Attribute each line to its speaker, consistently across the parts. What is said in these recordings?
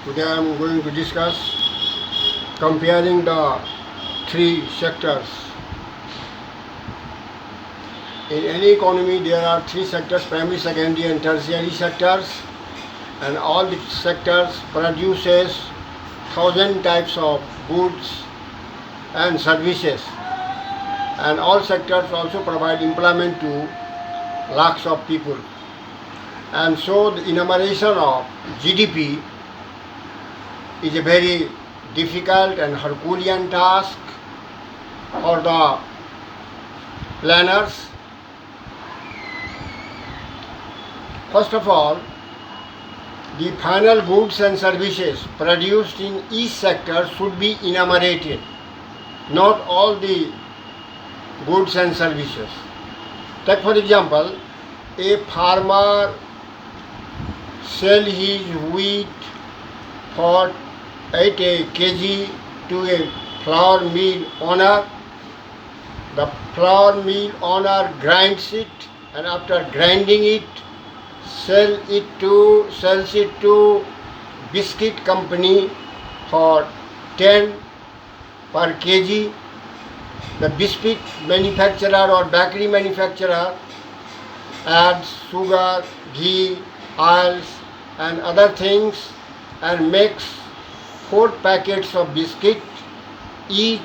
Speaker 1: Today I am going to discuss comparing the three sectors. In any economy there are three sectors: primary, secondary and tertiary sectors, and all the sectors produces 1,000 types of goods and services, and all sectors also provide employment to lakhs of people. And so the enumeration of GDP is a very difficult and Herculean task for the planners. First of all, the final goods and services produced in each sector should be enumerated, not all the goods and services. Take for example, a farmer sell his wheat for 8 kg to a flour mill owner. The flour mill owner grinds it, and after grinding it, sells it to biscuit company for 10 per kg. The biscuit manufacturer or bakery manufacturer adds sugar, ghee, oils and other things and makes 4 packets of biscuit. Each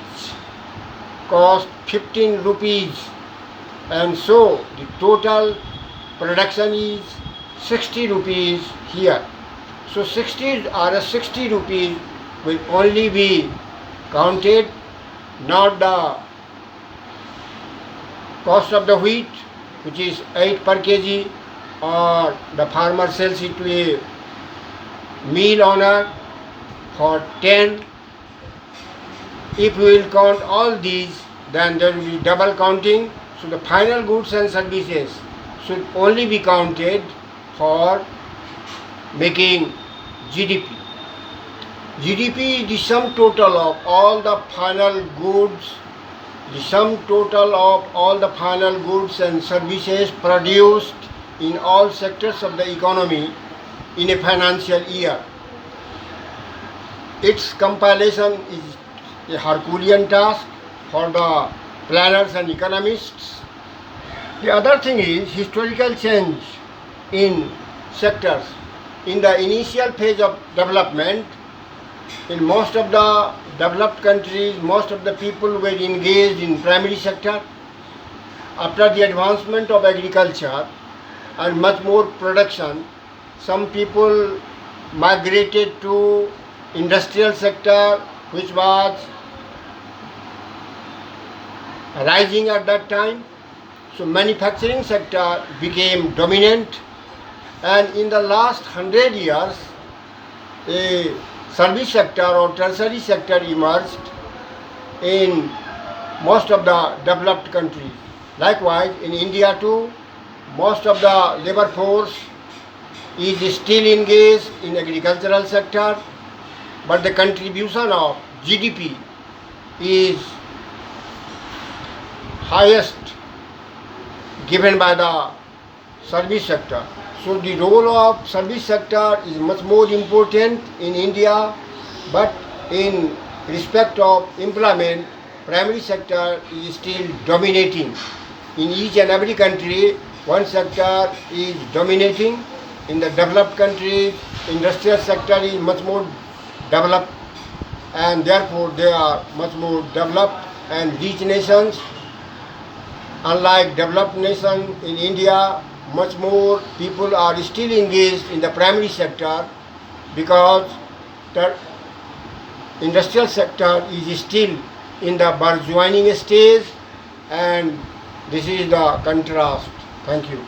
Speaker 1: cost 15 rupees, and so the total production is 60 rupees here. So 60 rupees will only be counted, not the cost of the wheat, which is 8 per kg, or the farmer sells it to a mill owner for 10. If we will count all these, then there will be double counting. So the final goods and services should only be counted for making GDP. GDP is the sum total of all the final goods, the sum total of all the final goods and services produced in all sectors of the economy in a financial year. Its compilation is a Herculean task for the planners and economists. The other thing is historical change in sectors. In the initial phase of development, in most of the developed countries, most of the people were engaged in primary sector. After the advancement of agriculture and much more production, some people migrated to industrial sector, which was rising at that time. So manufacturing sector became dominant, and in the last 100 years a service sector or tertiary sector emerged in most of the developed countries. Likewise in India too, most of the labor force is still engaged in agricultural sector, but the contribution of GDP is highest given by the service sector. So the role of service sector is much more important in India, but in respect of employment, primary sector is still dominating. In each and every country, one sector is dominating. In the developed countries, industrial sector is much more developed, and therefore they are much more developed and rich nations. Unlike developed nation in India, much more people are still engaged in the primary sector because the industrial sector is still in the burgeoning stage, and this is the contrast. Thank you.